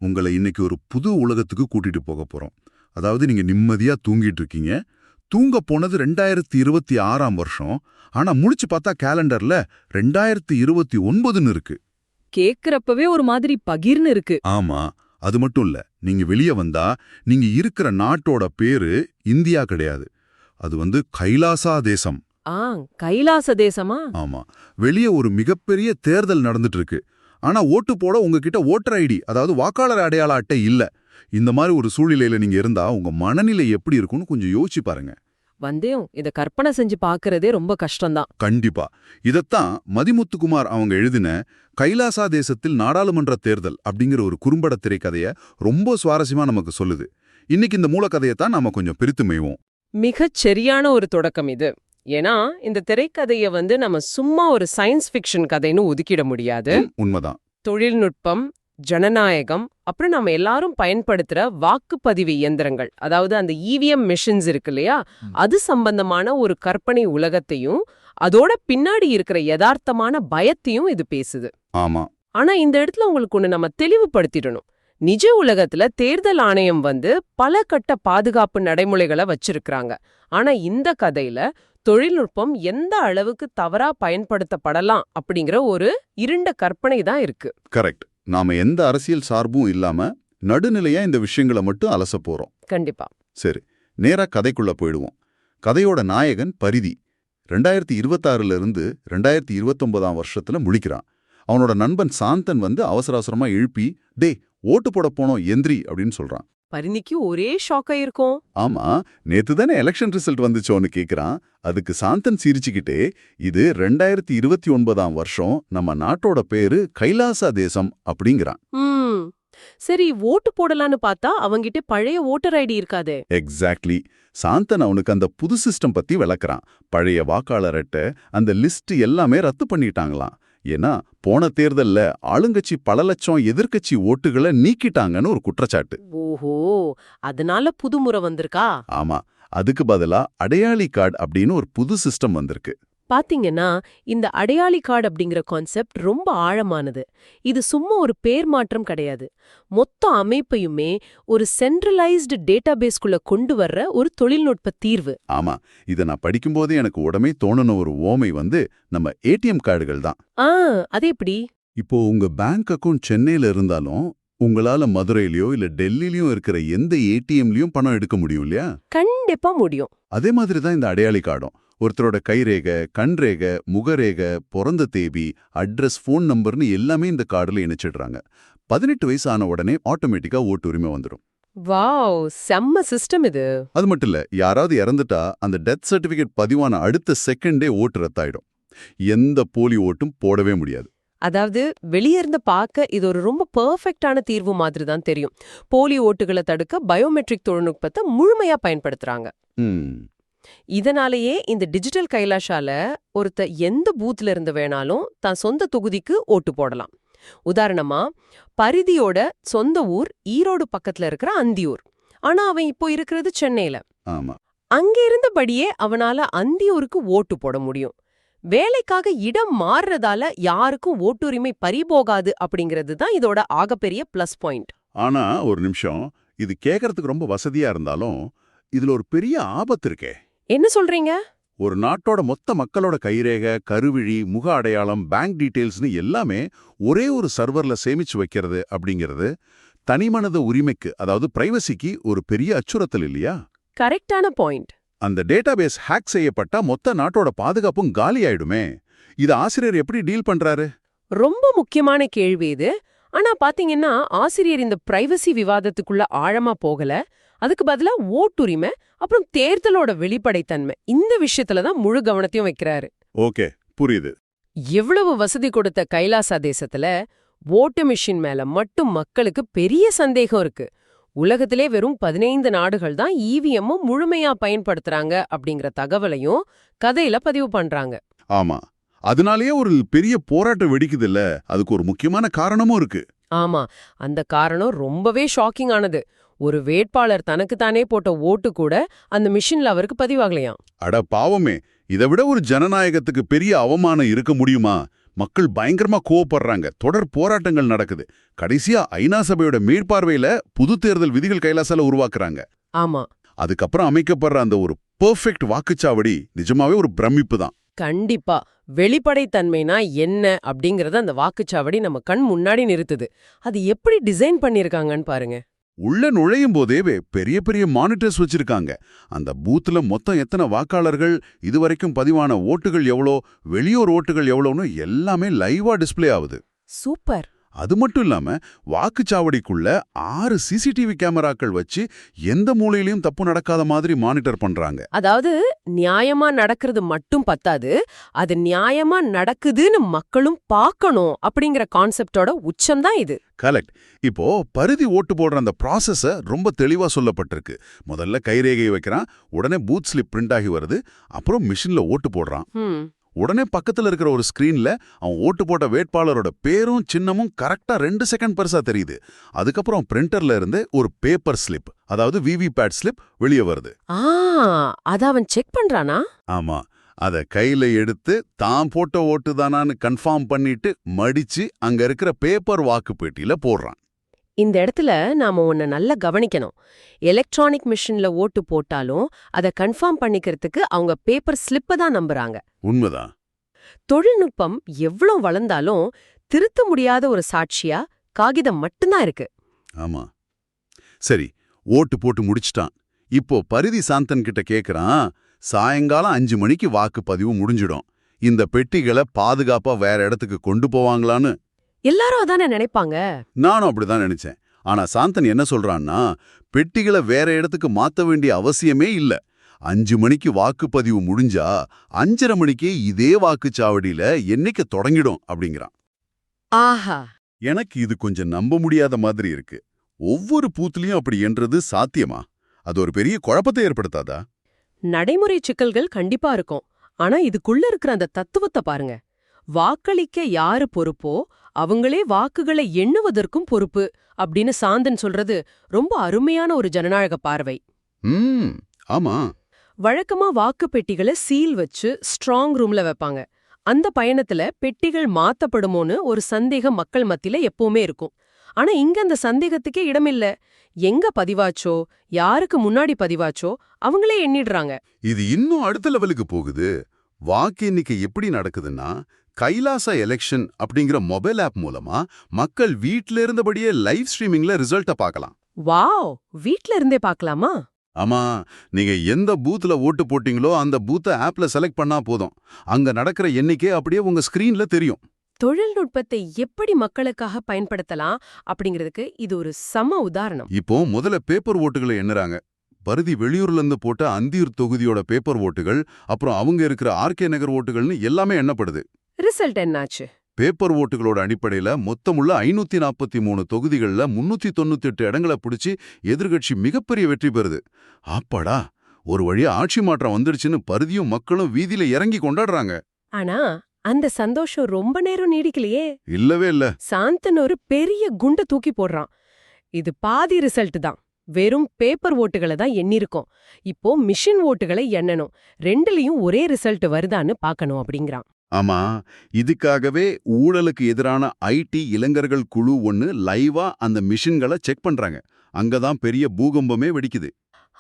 உங்களை இன்னைக்கு ஒரு புது உலகத்துக்கு கூட்டிட்டு போக போறோம். அதாவது நீங்க நிம்மதியா தூங்கிட்டு இருக்கீங்க. தூங்க போனது 2026ஆம் வருஷம். ஆனா முழிச்சு பார்த்தா கேலண்டர்ல 2029ன்னு இருக்கு. கேக்குறப்பவே ஒரு மாதிரி பகீர்னு இருக்கு. ஆமா, அது மட்டும் இல்ல. நீங்க வெளியே வந்தா நீங்க இருக்கிற நாட்டோட பேரு இந்தியா கிடையாது. அது கைலாசா தேசம். ஆ, கைலாச தேசமா? ஆமா, வெளியே ஒரு மிகப்பெரிய தேர்தல் நடந்துட்டு இருக்கு. ஆனா ஓட்டு போட உங்ககிட்ட ஓட்டர் ஐடி, அதாவது வாக்காளர் அடையாள அட்டை இல்ல. இந்த மாதிரி ஒரு சூழ்நிலையில நீங்க இருந்தா உங்க மனநிலை எப்படி இருக்கும்னு கொஞ்சம் யோசிச்சு பாருங்க. வந்தேன், இத கற்பனை செஞ்சு பாக்குறதே ரொம்ப கஷ்டம்தான். கண்டிப்பா. இதத்தான் மதிமுத்துக்குமார் அவங்க எழுதின கைலாசா தேசத்தில் நாடாளுமன்ற தேர்தல் அப்படிங்கிற ஒரு குறும்பட திரைக்கதைய ரொம்ப சுவாரஸ்யமா நமக்கு சொல்லுது. இன்னைக்கு இந்த மூலக்கதையத்தான் நாம கொஞ்சம் பிரித்து மேய்வோம். மிகச் சரியான ஒரு தொடக்கம் இது. ஏன்னா இந்த திரைக்கதைய நம்ம சும்மா ஒரு சயின்ஸ் ஃபிக்ஷன் கதைன்னு ஒதுக்கிட முடியாது. உண்மைதான். தொழில்நுட்பம், ஜனநாயகம், அப்புறம் நம்ம எல்லாரும் பயன்படுத்துற வாக்குப்பதிவு இயந்திரங்கள், அதாவது அந்த இவிஎம் மிஷின்ஸ் இருக்கு இல்லையா, அது சம்பந்தமான ஒரு கற்பனை உலகத்தையும் அதோட பின்னாடி இருக்கிற யதார்த்தமான பயத்தையும் இது பேசுது. ஆமா. ஆனா இந்த இடத்துல உங்களுக்கு ஒண்ணு நம்ம தெளிவுபடுத்திடணும். நிஜ உலகத்துல தேர்தல் ஆணையம் பல கட்ட பாதுகாப்பு நடைமுறைகளை வச்சிருக்கிறாங்க. ஆனா இந்த கதையில தொழில்நுட்பம் எந்த அளவுக்கு தவறா பயன்படுத்தப்படலாம் அப்படிங்கிற ஒரு இருண்ட கற்பனை தான் இருக்கு. கரெக்ட். நாம எந்த அரசியல் சார்பும் இல்லாம நடுநிலையா இந்த விஷயங்களை மட்டும் அலச போறோம். கண்டிப்பா. சரி, நேரா கதைக்குள்ள போயிடுவோம். கதையோட நாயகன் பரிதி 2026ல இருந்து 2029ஆம் வருஷத்துல முழிக்கிறான். அவனோட நண்பன் சாந்தன் அவசர அவசரமா எழுப்பி, டே ஓட்டு போட போனோம் எந்திரி அப்படின்னு சொல்றான். பரிதிக்கு ஒரே ஷாக்கா இருக்கும். ஆமா, நேத்து தானே எலெக்ஷன் ரிசல்ட் வந்துச்சோன்னு கேக்குறான். அதுக்கு சாந்தன் சிரிச்சுக்கிட்டே, இது 2029ஆம் வருஷம், நம்ம நாட்டோட பேரு கைலாசா தேசம் அப்படிங்கிறான். சரி, ஓட்டு போடலான்னு பார்த்தா அவங்கிட்ட பழைய ஓட்டர் ஐடி இருக்காதே. எக்ஸாக்ட்லி. சாந்தன் அவனுக்கு அந்த புது சிஸ்டம் பத்தி விளக்குறான். பழைய வாக்காளர் அட்டை, அந்த லிஸ்ட் எல்லாமே ரத்து பண்ணிட்டாங்களாம். ஏன்னா போன தேர்தல்ல ஆளுங்கட்சி பல லட்சம் எதிர்க்கட்சி ஓட்டுகளை நீக்கிட்டாங்கன்னு ஒரு குற்றச்சாட்டு. ஓஹோ, அதனால புதுமுறை வந்திருக்கா? ஆமா, அதுக்கு பதிலா அடையாளி கார்டு அப்படின்னு ஒரு புது சிஸ்டம் வந்திருக்கு. பாத்தீங்கன்னா இந்த அடையாளி கார்டு அப்படிங்கிற கான்செப்ட் ரொம்ப ஆழமானது. இது சும்மா ஒரு பேர் மாற்றம் கிடையாது. மொத்த அமைப்பையுமே ஒரு சென்ட்ரலைஸ்டு டேட்டாபேஸ்குள்ள கொண்டு வர்ற ஒரு தொழில்நுட்ப தீர்வு. ஆமா, இதை நான் படிக்கும்போது எனக்கு உடனே தோணுன ஒரு ஓமை நம்ம ஏடிஎம் கார்டுகள் தான். அது எப்படி? இப்போ உங்க பேங்க் அக்கவுண்ட் சென்னையில இருந்தாலும் உங்களால மதுரையிலயோ இல்ல டெல்லிலயும் இருக்கிற எந்த ஏடிஎம்லயும் பணம் எடுக்க முடியும் இல்லையா? கண்டிப்பா முடியும். அதே மாதிரி தான் இந்த அடையாளி கார்டும். ஒருத்தரோட கைரேகை, கண்ரேகை, முகரேகை, பிறந்த தேதி, அட்ரஸ், ஃபோன் நம்பர்னு எல்லாமே இந்த கார்டுல இணைச்சிடுறாங்க. 18 வயசு ஆன உடனே ஆட்டோமேட்டிக்கா ஓட்டு உரிமை வந்துடும். வாவ், செம்ம சிஸ்டம் இது. அது மட்டும் இல்ல, யாராவது இறந்துட்டா அந்த டெத் சர்டிபிகேட் பதிவான அடுத்த செகண்டே ஓட்டு ரத்தாயிடும். எந்த போலி ஓட்டும் போடவே முடியாது. அதாவது வெளியே இருந்து பார்க்க இது ஒரு ரொம்ப பெர்ஃபெக்டான தீர்வு மாதிரி தான் தெரியும். போலி ஓட்டுகளை தடுக்க பயோமெட்ரிக் தொழில்நுட்பத்தை முழுமையா பயன்படுத்துறாங்க. இதனாலேயே இந்த டிஜிட்டல் கைலாஷால ஒருத்த எந்த பூத்ல இருந்து வேணாலும் தான் சொந்த தொகுதிக்கு ஓட்டு போடலாம். உதாரணமா, பரிதியோட சொந்த ஊர் ஈரோடு பக்கத்துல இருக்கிற அந்தியூர். ஆனா அவன் இப்போ இருக்கிறது சென்னையில. அங்க இருந்தபடியே அவனால அந்தியூருக்கு ஓட்டு போட முடியும். வேலைக்காக இடம் மாறுறதால யாருக்கும் ஓட்டுரிமை பறிபோகாது அப்படிங்கிறது தான் இதோட ஆகப்பெரிய பிளஸ் பாயிண்ட். ஆனா ஒரு நிமிஷம், இது கேட்கறதுக்கு ரொம்ப வசதியா இருந்தாலும் இதுல ஒரு பெரிய ஆபத்து இருக்கே. என்ன சொல்றீங்க? ஒரு நாட்டோட மொத்த மக்களோட கைரேகை, கருவிழி, முக அடையாளம், பேங்க் டீடைல்ஸ்னு எல்லாமே ஒரே ஒரு சர்வர்ல சேமிச்சு வைக்கிறது அப்படிங்கிறது தனிமனித உரிமைக்கு, அதாவது பிரைவசிக்கு ஒரு பெரிய அச்சுறுத்தல் இல்லையா? கரெக்டான பாயிண்ட். அந்த டேட்டாபேஸ் ஹேக் செய்யப்பட்டா மொத்த நாட்டோட பாதுகாப்பும் காலி ஆயிடுமே. இது ஆசிரியர் எப்படி டீல் பண்றாரு? ரொம்ப முக்கியமான கேள்வி இது. ஆனா பாத்தீங்கன்னா ஆசிரியர் இந்த பிரைவசி விவாதத்துக்குள்ள ஆழமா போகல. அதுக்கு பதிலா ஓட்டுரிமை அப்புறம் தேர்தலோட வெளிப்படைத்தன்மை இந்த விஷயத்துலதான் முழு கவனத்தையும் வைக்கிறாரு. ஓகே, புரியுது. எவ்வளவு வசதி கொடுத்த கைலாசா தேசத்துல ஓட்டு மிஷின் மேல மட்டும் மக்களுக்கு பெரிய சந்தேகம் இருக்கு. உலகத்திலே வெறும் 15 நாடுகள் தான் இவிஎம்மும் முழுமையா பயன்படுத்துறாங்க அப்படிங்கிற தகவலையும் கதையில பதிவு பண்றாங்க. ஆமா, அதனாலேயே ஒரு பெரிய போராட்டம் வெடிக்குது இல்ல. அதுக்கு ஒரு முக்கியமான காரணமும் இருக்கு. ஆமா, அந்த காரணம் ரொம்பவே ஷாக்கிங் ஆனது. ஒரு வேட்பாளர் தனக்குத்தானே போட்ட ஓட்டு கூட அந்த மிஷின்ல அவருக்கு பதிவாகலையாம். அட பாவமே, இதை விட ஒரு ஜனநாயகத்துக்கு பெரிய அவமானம் இருக்க முடியுமா? மக்கள் பயங்கரமா கோவப்படுறாங்க, தொடர் போராட்டங்கள் நடக்குது. கடைசியா ஐநா சபையோட மேற்பார்வையில புது தேர்தல் விதிகள் கைலாசால உருவாக்குறாங்க. ஆமா, அதுக்கப்புறம் அமைக்கப்படுற அந்த ஒரு பெர்ஃபெக்ட் வாக்குச்சாவடி நிஜமாவே ஒரு பிரமிப்பு தான். கண்டிப்பா. வெளிப்படைத்தன்மைனா என்ன அப்படிங்கறத அந்த வாக்குச்சாவடி நம்ம கண் முன்னாடி நிறுத்துது. அது எப்படி டிசைன் பண்ணிருக்காங்கன்னு பாருங்க. உள்ள நுழையும் போதே பெரிய பெரிய மானிட்டர்ஸ் வச்சிருக்காங்க. அந்த பூத்துல மொத்தம் எத்தனை வாக்காளர்கள், இதுவரைக்கும் பதிவான ஓட்டுகள் எவ்வளோ, வெளியூர் ஓட்டுகள் எவ்வளோன்னு எல்லாமே லைவா டிஸ்ப்ளே ஆகுது. சூப்பர். அது மட்டும் இல்லாம வாக்குச்சாவடிக்குள்ள 6 சிசிடிவி கேமராக்கள் வச்சு எந்த மூலையிலயும் தப்பு நடக்காத மாதிரி மானிட்டர் பண்றாங்க. அதாவது நியாயமா நடக்கிறது மட்டும் பத்தாது, அது நியாயமா நடக்குதுன்னு மக்களும் பார்க்கணும் அப்படிங்கிற கான்செப்டோட உச்சம்தான் இது. கரெக்ட். இப்போ பரிதி ஓட்டு போடுற அந்த ப்ராசஸ ரொம்ப தெளிவா சொல்லப்பட்டிருக்கு. முதல்ல கைரேகையை வைக்கிறான், உடனே பூத் ஸ்லிப் பிரிண்ட் ஆகி வருது, அப்புறம் மிஷின்ல ஓட்டு போடுறான். உடனே பக்கத்துல இருக்கிற ஒரு ஸ்கிரீன்ல அவன் ஓட்டு போட்ட வேட்பாளரோட பேரும் சின்னமும் கரெக்டா 2 செகண்ட் பெருசா தெரியுது. அதுக்கப்புறம் பிரிண்டர்ல இருந்து ஒரு பேப்பர் ஸ்லிப், அதாவது விவிபேட் ஸ்லிப் வெளியே வருது. அத அவன் செக் பண்றானா? ஆமா, அத கையில எடுத்து தான் போட்ட ஓட்டு தானான்னு கன்ஃபார்ம் பண்ணிட்டு மடிச்சு அங்க இருக்கிற பேப்பர் வாக்கு பெட்டியில போடுறான். இந்த இடத்துல நாம ஒன்னு நல்லா கவனிக்கணும். எலக்ட்ரானிக் மிஷின்ல ஓட்டு போட்டாலும் அதை கன்ஃபார்ம் பண்ணிக்கிறதுக்கு அவங்க பேப்பர் ஸ்லிப்பை தான் நம்புறாங்க. உண்மைதான். தொழில்நுட்பம் எவ்வளவு வளர்ந்தாலும் திருத்த முடியாத ஒரு சாட்சியா காகிதம் மட்டும்தான் இருக்கு. ஆமா. சரி, ஓட்டு போட்டு முடிச்சிட்டான். இப்போ பரிதி சாந்தன் கிட்ட கேக்குறான், சாயங்காலம் 5 மணிக்கு வாக்குப்பதிவு முடிஞ்சிடும், இந்த பெட்டிகளை பாதுகாப்பா வேற இடத்துக்கு கொண்டு போவாங்களான்னு. எல்லாரும் அதானே நினைப்பாங்க. நானும் அப்படிதான் நினைச்சேன். ஆனா சாந்தன் என்ன சொல்றான்னா, பெட்டிகளை வேற இடத்துக்கு மாத்த வேண்டிய அவசியமே இல்ல. 5 மணிக்கு வாக்குப்பதிவு முடிஞ்சா 5:30 மணிக்கே இதே வாக்குச்சாவடியில எண்ணிக்கை தொடங்கிடும் அப்படிங்கிறான். ஆஹா, எனக்கு இது கொஞ்சம் நம்ப முடியாத மாதிரி இருக்கு. ஒவ்வொரு பூத்துலயும் அப்படி என்றது சாத்தியமா? அது ஒரு பெரிய குழப்பத்தை ஏற்படுத்தாதா? நடைமுறை சிக்கல்கள் கண்டிப்பா இருக்கும். ஆனா இதுக்குள்ள இருக்கிற அந்த தத்துவத்தை பாருங்க. வாக்களிக்க யாரு பொறுப்போ அவங்களே வாக்குகளை எண்ணுவதற்கும் பொறுப்பு அப்படின்னு சாந்தன் சொல்றது ரொம்ப அருமையான ஒரு ஜனநாயக பார்வை. ஆமா. வழக்கமா வாக்கு பெட்டிகளை சீல் வச்சு ஸ்ட்ராங் ரூம்ல வைப்பாங்க. அந்த பயணத்துல பெட்டிகள் மாத்தப்படுமோன்னு ஒரு சந்தேகம் மக்கள் மத்தியில எப்பவுமே இருக்கும். ஆனா இங்க அந்த சந்தேகத்துக்கே இடமில்ல. எங்க பதிவாச்சோ, யாருக்கு முன்னாடி பதிவாச்சோ அவங்களே எண்ணிடுறாங்க. இது இன்னும் அடுத்த லெவலுக்கு போகுது. வாக்கு எண்ணிக்கை எப்படி நடக்குதுன்னா, கைலாசா எலெக்ஷன் அப்படிங்கிற மொபைல் ஆப் மூலமா மக்கள் வீட்ல இருந்தபடியே லைவ் ஸ்ட்ரீமிங்ல ரிசல்ட்ட பார்க்கலாம். வாவ், வீட்ல இருந்தே பார்க்கலாமா? ஆமா, நீங்க எந்த பூத்ல ஓட்டு போட்டீங்களோ அந்த பூத்தை ஆப்ல செலக்ட் பண்ணா போதும். அங்க நடக்கிற எண்ணிக்கை அப்படியே உங்க ஸ்கிரீன்ல தெரியும். தொழில்நுட்பத்தை எப்படி மக்களுக்காக பயன்படுத்தலாம் அப்படிங்கிறதுக்கு இது ஒரு சம உதாரணம். இப்போ முதல்ல பேப்பர் ஓட்டுகளை எண்ணுறாங்க. பரிதி வெளியூர்ல இருந்து போட்ட அந்தியூர் தொகுதியோட பேப்பர் ஓட்டுகள், அப்புறம் அவங்க இருக்கிற ஆர்கே நகர் ஓட்டுகள்னு எல்லாமே எண்ணப்படுது. ரிசல்ட் என்னாச்சு? பேப்பர் ஓட்டுகளோட அடிப்படையில மொத்தமுள்ள 543 தொகுதிகள்ல 398 இடங்களை பிடிச்சி எதிர்கட்சி மிகப்பெரிய வெற்றி பெறுது. ஆப்பாடா, ஒரு வழியா ஆட்சி மாற்றம் வந்துடுச்சுன்னு பரிதியும் மக்களும் வீதியில இறங்கி கொண்டாடுறாங்க. ஆனா அந்த சந்தோஷம் ரொம்ப நேரம் நீடிக்கலையே. இல்லவே இல்ல. சாந்தன் ஒரு பெரிய குண்டை தூக்கி போடுறான். இது பாதி ரிசல்ட் தான். வெறும் பேப்பர் ஓட்டுகளை தான் எண்ணிருக்கோம். இப்போ மிஷின் ஓட்டுகளை எண்ணணும். ரெண்டுலயும் ஒரே ரிசல்ட் வருதான்னு பார்க்கணும் அப்படிங்கிறான். ஆமா, இதுக்காகவே ஊழலுக்கு எதிரான ஐடி இளைஞர்கள் குழு ஒன்னு லைவா அந்த மிஷின்களை செக் பண்றாங்க. அங்கதான் பெரிய பூகம்பமே வெடிக்குது.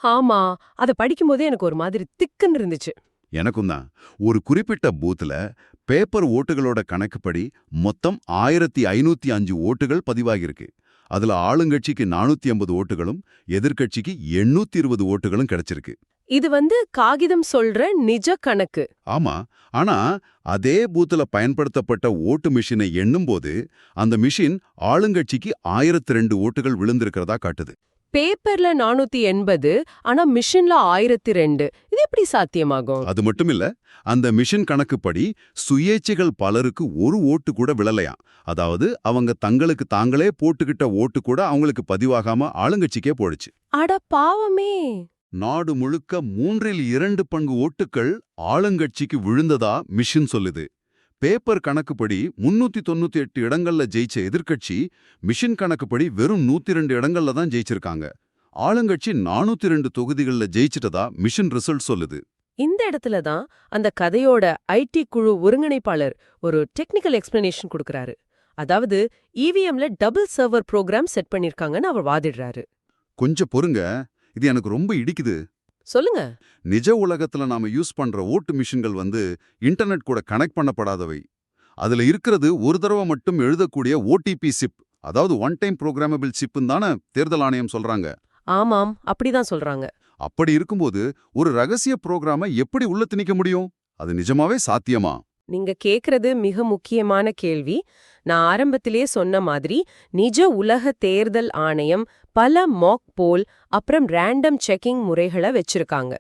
ஆமா, அத படிக்கும்போதே எனக்கு ஒரு மாதிரி திக்குன்னு இருந்துச்சு. எனக்கும் தான். ஒரு குறிப்பிட்ட பூத்துல பேப்பர் ஓட்டுகளோட கணக்குப்படி மொத்தம் 1505 ஓட்டுகள் பதிவாகியிருக்கு. அதுல ஆளுங்கட்சிக்கு 450 ஓட்டுகளும் எதிர்க்கட்சிக்கு 820 ஓட்டுகளும் கிடைச்சிருக்கு. இது காகிதம் சொல்ற நிஜ கணக்கு. ஆமா, ஆனா அதே பூத்துல பயன்படுத்தப்பட்ட ஓட்டு மிஷினை எண்ணும்போது அந்த மிஷின் ஆளுங்கட்சிக்கு 1002 ஓட்டுகள் விழுந்திருக்கிறதா காட்டுது. பேப்பர்ல 480, ஆனா மிஷின்ல 1002. இது எப்படி சாத்தியமாகும்? அது மட்டும் இல்ல, அந்த மிஷின் கணக்குப்படி சுயேட்சைகள் பலருக்கு ஒரு ஓட்டு கூட விழலையாம். அதாவது அவங்க தங்களுக்கு தாங்களே போட்டுக்கிட்ட ஓட்டு கூட அவங்களுக்கு பதிவாகாம ஆளுங்கட்சிக்கே போயிடுச்சு. அட பாவமே. நாடு முழுக்க 2/3 பங்கு ஓட்டுக்கள் ஆளுங்கட்சிக்கு விழுந்ததா மிஷின் சொல்லுது. பேப்பர் கணக்குப்படி 398 இடங்கள்ல ஜெயிச்ச எதிர்க்கட்சி மிஷின் கணக்குப்படி வெறும் 102 இடங்கள்ல தான் ஜெயிச்சிருக்காங்க. ஆளுங்கட்சி 402 தொகுதிகள்ல ஜெயிச்சிட்டதா மிஷின் ரிசல்ட் சொல்லுது. இந்த இடத்துல தான் அந்த கதையோட ஐடி குழு ஒருங்கிணைப்பாளர் ஒரு டெக்னிக்கல் எக்ஸ்பிளனேஷன் கொடுக்கறாரு. அதாவது இவிஎம்ல டபுள் சர்வர் ப்ரோக்ராம் செட் பண்ணிருக்காங்கன்னு அவர் வாதிடுறாரு. கொஞ்சம் பொறுங்க, இது எனக்கு ரொம்ப இடிக்குது. சொல்லுங்க. நிஜ உலகத்துல நாம யூஸ் பண்ற ஓட்டு மிஷின்கள் வந்து இன்டர்நெட் கூட கனெக்ட் பண்ணப்படாதவை. அதுல இருக்கிறது ஒரு தடவை மட்டும் எழுதக்கூடிய ஓடிபி சிப், அதாவது ஒன் டைம் ப்ரோக்ராமபிள் சிப்னு தானே தேர்தல் ஆணையம் சொல்றாங்க. ஆமாம், அப்படிதான் சொல்றாங்க. அப்படி இருக்கும்போது ஒரு ரகசிய ப்ரோக்ராமை எப்படி உள்ள திணிக்க முடியும்? அது நிஜமாவே சாத்தியமா? நீங்க கேக்குறது மிக முக்கியமான கேள்வி. நான் ஆரம்பத்திலேயே சொன்ன மாதிரி நிஜ உலக தேர்தல் ஆணையம் பல மாக் போல் அப்புறம் ரேண்டம் செக்கிங் முறைகளை வச்சிருக்காங்க.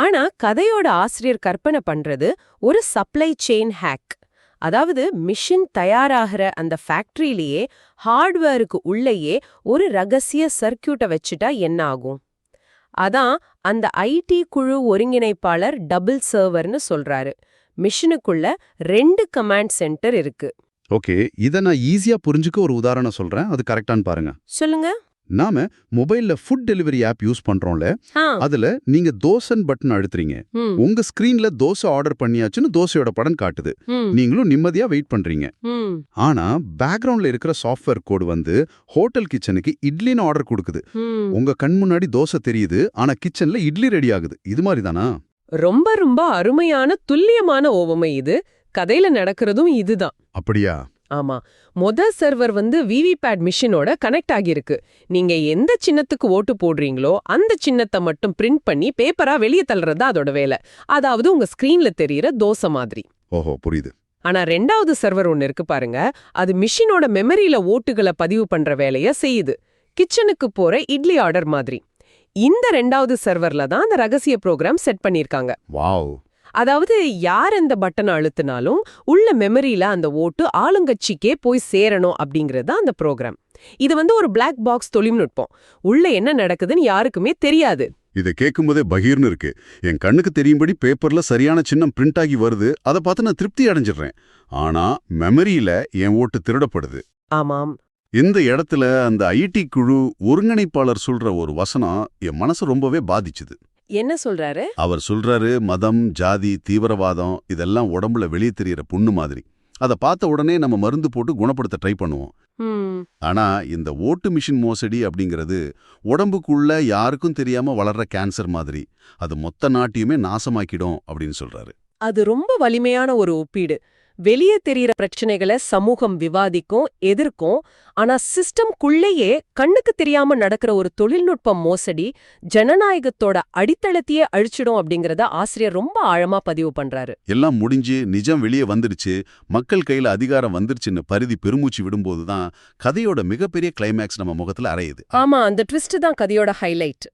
ஆனா கதையோட ஆசிரியர் கற்பனை பண்றது ஒரு சப்ளை செயின் ஹேக். அதாவது மிஷின் தயாராகிற அந்த ஃபேக்டரியிலேயே ஹார்ட்வேருக்கு உள்ளேயே ஒரு ரகசிய சர்க்கியூட்டை வச்சுட்டா என்ன ஆகும்? அதான் அந்த ஐடி குழு ஒருங்கிணைப்பாளர் டபுள் சர்வர்னு சொல்றாரு. மிஷினுக்குள்ள 2 கமாண்ட் சென்டர் இருக்கு. ஓகே, இதை நான் ஈஸியா புரிஞ்சுக்க ஒரு உதாரணம் சொல்றேன், அது கரெக்டான்னு பாருங்க. சொல்லுங்க. நாம மொபைல்ல ஃபுட் டெலிவரி ஆப் யூஸ் பண்றோம்ல, ஆ, அதுல நீங்க தோசன் பட்டன் அழுத்துறீங்க. ம், உங்க ஸ்கிரீன்ல தோசை ஆர்டர் பண்ணியாச்சுன்னு தோசையோட படம் காட்டுது. ம், நீங்களும் நிம்மதியா வெயிட் பண்றீங்க. ம், ஆனா பேக்ரவுண்ட்ல இருக்கிற சாஃப்ட்வேர் கோடு வந்து ஹோட்டல் கிச்சனுக்கு இட்லின்னு ஆர்டர் கொடுக்குது. ம். உங்க கண் முன்னாடி தோசை தெரியுது, ஆனா கிச்சன்ல இட்லி ரெடி ஆகுது. இது மாதிரி தானா? ரொம்ப ரொம்ப அருமையான துல்லியமான ஓவமை இது. கதையில நடக்கிறதும் இதுதான். அப்படியா? ஆமா, சர்வர் வந்து விவிபேட் மிஷினோட கனெக்ட் ஆகியிருக்கு. நீங்க எந்த சின்னத்துக்கு ஓட்டு போடுறீங்களோ அந்த சின்னத்தை மட்டும் பிரிண்ட் பண்ணி பேப்பரா வெளியே தள்ளுறது அதோட வேலை. அதாவது உங்க ஸ்கிரீன்ல தெரியற தோசை மாதிரி. ஓஹோ, புரியுது. ஆனா 2வது சர்வர் ஒன்னு இருக்கு பாருங்க. அது மிஷினோட மெமரியில ஓட்டுகளை பதிவு பண்ற வேலைய செய்யுது. கிச்சனுக்கு போற இட்லி ஆர்டர் மாதிரி. இந்த 2வது சர்வர்ல தான் அந்த ரகசிய ப்ரோக்ராம் செட் பண்ணிருக்காங்க. வாவ். அதாவது யார் அந்த பட்டனை அழுத்தினாலும் உள்ள மெமரியில அந்த ஓட்டு ஆளுங்கட்சிக்கே போய் சேரணும் அப்படிங்கறது அந்த ப்ரோக்ராம். இது வந்து ஒரு பிளாக் பாக்ஸ் தொழில்நுட்பம். உள்ள என்ன நடக்குதுன்னு யாருக்குமே தெரியாது. இதை கேட்கும்போதே பகீர்னு இருக்கு. என் கண்ணுக்கு தெரியும்படி பேப்பர்ல சரியான சின்னம் பிரிண்ட் ஆகி வருது, அதை பார்த்து நான் திருப்தி அடைஞ்சிடுறேன். ஆனா மெமரியில என் ஓட்டு திருடப்படுது. ஆமாம். இந்த இடத்துல அந்த ஐடி குழு ஒருங்கிணைப்பாளர் சொல்ற ஒரு வசனம் என் மனசு ரொம்பவே பாதிச்சுது. என்ன சொல்றாரு? அவர் சொல்றாரு, மதம், ஜாதி, தீவிரவாதம் இதெல்லாம் உடம்புல வெளியே தெரியற புண்ணு மாதிரி. அதை பார்த்த உடனே நம்ம மருந்து போட்டு குணப்படுத்த ட்ரை பண்ணுவோம். ம், ஆனா இந்த ஓட்டு மிஷின் மோசடி அப்படிங்கிறது உடம்புக்குள்ள யாருக்கும் தெரியாம வளர்ற கேன்சர் மாதிரி. அது மொத்த நாட்டையுமே நாசமாக்கிடும் அப்படின்னு சொல்றாரு. அது ரொம்ப வலிமையான ஒரு ஒப்பீடு. வெளியே தெரியற பிரச்சனைகளை சமூகம் விவாதிக்கும், எதிர்க்கும். ஆனா சிஸ்டம்குள்ளேயே கண்ணுக்கு தெரியாம நடக்கிற ஒரு தொழில்நுட்ப மோசடி ஜனநாயகத்தோட அடித்தளத்தையே அழிச்சிடும் அப்படிங்கறத ஆசிரியர் ரொம்ப ஆழமா பதிவு பண்றாரு. எல்லாம் முடிஞ்சு நிஜம் வெளியே வந்துடுச்சு, மக்கள் கையில அதிகாரம் வந்துருச்சுன்னு பரிதி பெருமூச்சு விடும்போதுதான் கதையோட மிகப்பெரிய கிளைமேக்ஸ் நம்ம முகத்துல அறையுது. ஆமா, அந்த ட்விஸ்ட் தான் கதையோட ஹைலைட்.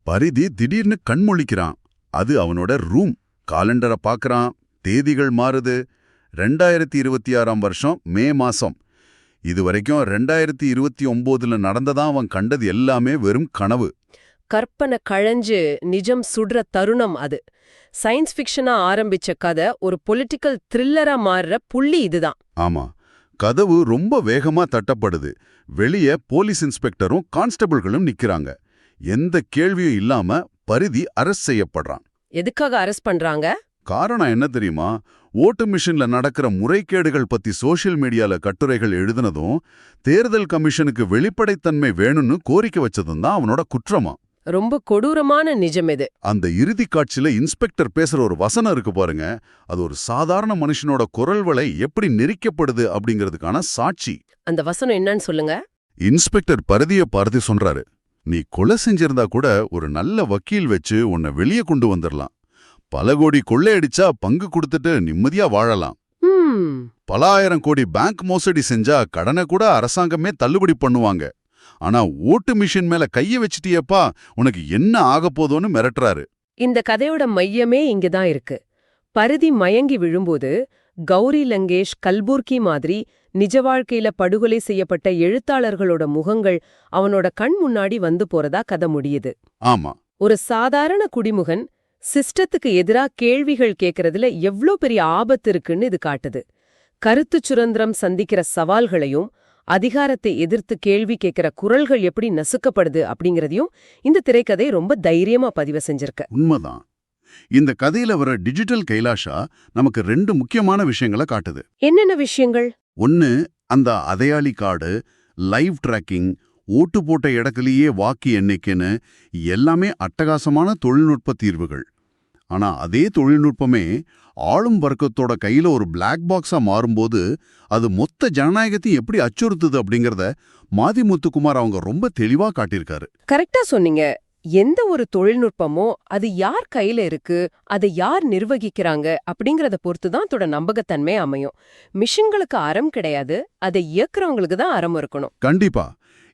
பரிதி திடீர்னு கண்மொழிக்கிறான். அது அவனோட ரூம். காலண்டரை பார்க்கறான். தேதிகள் மாறுது. 2026ஆம் வருஷம் மே மாசம். இதுவரைக்கும் 2029ல நடந்ததா அவன் கண்டது எல்லாமே வெறும் கனவு. கற்பனை கழஞ்சு நிஜம் சுடுற தருணம் அது. சயின்ஸ் ஃபிக்ஷனா ஆரம்பிச்ச கதை ஒரு பொலிட்டிக்கல் த்ரில்லரா மாறுற புள்ளி இதுதான். ஆமா, கதவு ரொம்ப வேகமா தட்டப்படுது. வெளியே போலீஸ் இன்ஸ்பெக்டரும் கான்ஸ்டபிள்களும் நிக்கிறாங்க. எந்த கேள்வியும் இல்லாம பரிதி அரெஸ்ட் செய்யப்படுறான். எதுக்காக அரெஸ்ட் பண்றாங்க? காரணம் என்ன தெரியுமா? ஓட்டு மிஷின்ல நடக்கிற முறைகேடுகள் பத்தி சோஷியல் மீடியால கட்டுரைகள் எழுதுனதும் தேர்தல் கமிஷனுக்கு வெளிப்படைத்தன்மை வேணும்னு கோரிக்கை வச்சதும் தான் அவனோட குற்றமா. ரொம்ப கொடூரமான நிஜம் இது. அந்த இறுதி காட்சியில இன்ஸ்பெக்டர் பேசுற ஒரு வசனம் இருக்கு பாருங்க, அது ஒரு சாதாரண மனுஷனோட குரல் வளை எப்படி நெரிக்கப்படுது அப்படிங்கிறதுக்கான சாட்சி. அந்த வசனம் என்னன்னு சொல்லுங்க. இன்ஸ்பெக்டர் பரிதிய பார்த்து சொல்றாரு, நீ கொலை செஞ்சிருந்தா கூட ஒரு நல்ல வக்கீல் வச்சு உன்னை வெளியே கொண்டு வந்துடலாம். பல கோடி கொள்ளையடிச்சா பங்கு கொடுத்துட்டு நிம்மதியா வாழலாம். பல ஆயிரம் கோடி பேங்க் மோசடி செஞ்சா கடனை கூட அரசாங்கமே தள்ளுபடி பண்ணுவாங்க. ஆனா ஓட்டு மிஷின் மேல கைய வச்சிட்டியப்பா, உனக்கு என்ன ஆகப்போதோன்னு மிரட்டுறாரு. இந்த கதையோட மையமே இங்கதான் இருக்கு. பரிதி மயங்கி விழும்போது கௌரி லங்கேஷ், கல்பூர்கி மாதிரி நிஜ வாழ்க்கையில படுகொலை செய்யப்பட்ட எழுத்தாளர்களோட முகங்கள் அவனோட கண் முன்னாடி வந்து போறதா கதை முடியுது. ஆமா, ஒரு சாதாரண குடிமுகன் சிஸ்டத்துக்கு எதிரா கேள்விகள் கேட்கறதுல எவ்ளோ பெரிய ஆபத்து இருக்குன்னு இது காட்டுது. கருத்து சுதந்திரம் சந்திக்கிற சவால்களையும் அதிகாரத்தை எதிர்த்து கேள்வி கேட்கிற குரல்கள் எப்படி நசுக்கப்படுது அப்படிங்கறதையும் இந்த திரைக்கதை ரொம்ப தைரியமா பதிவு செஞ்சிருக்கு. உண்மைதான். இந்த கதையில வர டிஜிட்டல் கைலாஷா நமக்கு 2 முக்கியமான விஷயங்களை காட்டுது. என்னென்ன விஷயங்கள்? ஒன்னு, அந்த அதையாளி கார்டு, லைவ் ட்ராக்கிங், ஓட்டு போட்ட இடத்துலயே வாக்கு எண்ணிக்கைன்னு எல்லாமே அட்டகாசமான தொழில்நுட்ப தீர்வுகள். ஆனா அதே தொழில்நுட்பமே ஆளும் வர்க்கத்தோட கையில ஒரு பிளாக் பாக்ஸா மாறும்போது அது மொத்த ஜனநாயகத்தையும் எப்படி அச்சுறுத்துது அப்படிங்கறத மாதிமுத்துக்குமார் அவங்க ரொம்ப தெளிவா காட்டியிருக்காரு. கரெக்டா சொன்னீங்க. எந்த ஒரு தொழில்நுட்பமோ அது யார் கையில இருக்கு, அதை யார் நிர்வகிக்கிறாங்க அப்படிங்கறத பொறுத்து தான் அதோட நம்பகத்தன்மை அமையும். மிஷின்களுக்கு அறம் கிடையாது, அதை இயக்குறவங்களுக்கு தான் அறம் இருக்கணும். கண்டிப்பா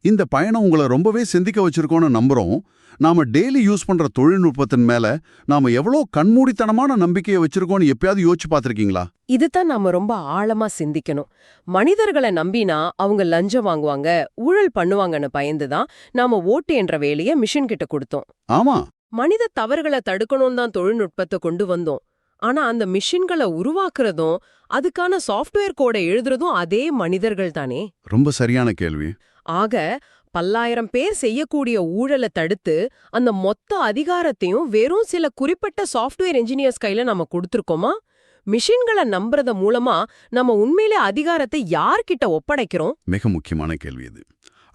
இந்த பயணம் உங்களை ரொம்பவே சிந்திக்க வச்சிருக்கோன்னு நம்புறோம். நாம டெய்லி யூஸ் பண்ற தொழில்நுட்பத்தின் மேல நாம எவ்வளோ கண்மூடித்தனமான நம்பிக்கையை வச்சிருக்கோம்னு எப்பயாவது யோசிச்சு பார்த்திருக்கீங்களா? இதுதான் நாம ரொம்ப ஆழமா சிந்திக்கணும். மனிதர்களை நம்பினா அவங்க லஞ்சம் வாங்குவாங்க, ஊழல் பண்ணுவாங்கன்னு பயந்துதான் நாம ஓட்டு என்ற வேலையை மிஷின் கிட்ட கொடுத்தோம். ஆமா, மனித தவறுகளை தடுக்கணும் தான் தொழில்நுட்பத்தை கொண்டு வந்தோம். ஆனா அந்த மிஷின்களை உருவாக்குறதும் அதுக்கான சாஃப்ட்வேர் கோடை எழுதுறதும் அதே மனிதர்கள் தானே. ரொம்ப சரியான கேள்வி. ஆக பல்லாயிரம் பேர் செய்யக்கூடிய ஊழலை தடுத்து அந்த மொத்த அதிகாரத்தையும் வெறும் சில குறிப்பிட்ட சாஃப்ட்வேர் இன்ஜினியர்ஸ் கையில நம்ம கொடுத்துருக்கோமா? மிஷின்களை நம்புறது மூலமா நம்ம உண்மையிலே அதிகாரத்தை யார்கிட்ட ஒப்படைக்கிறோம்? மிக முக்கியமான கேள்வி இது.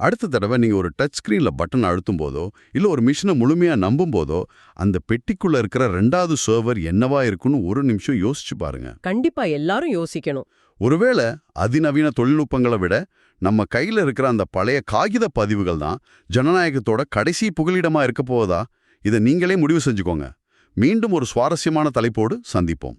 அடுத்த தடவை நீங்க ஒரு டச் ஸ்கிரீன்ல பட்டன் அழுத்தும் போதோ இல்ல ஒரு மிஷினை முழுமையா நம்பும் போதோ அந்த பெட்டிக்குள்ள இருக்கிற 2வது சர்வர் என்னவா இருக்குன்னு ஒரு நிமிஷம் யோசிச்சு பாருங்க. கண்டிப்பா எல்லாரும் யோசிக்கணும். ஒருவேளை அதிநவீன தொழில்நுட்பங்களை விட நம்ம கையில இருக்கிற அந்த பழைய காகித பதிவுகள் தான் ஜனநாயகத்தோட கடைசி புகலிடமா இருக்க போவதா? இதை நீங்களே முடிவு செஞ்சுக்கோங்க. மீண்டும் ஒரு சுவாரஸ்யமான தலைப்போடு சந்திப்போம்.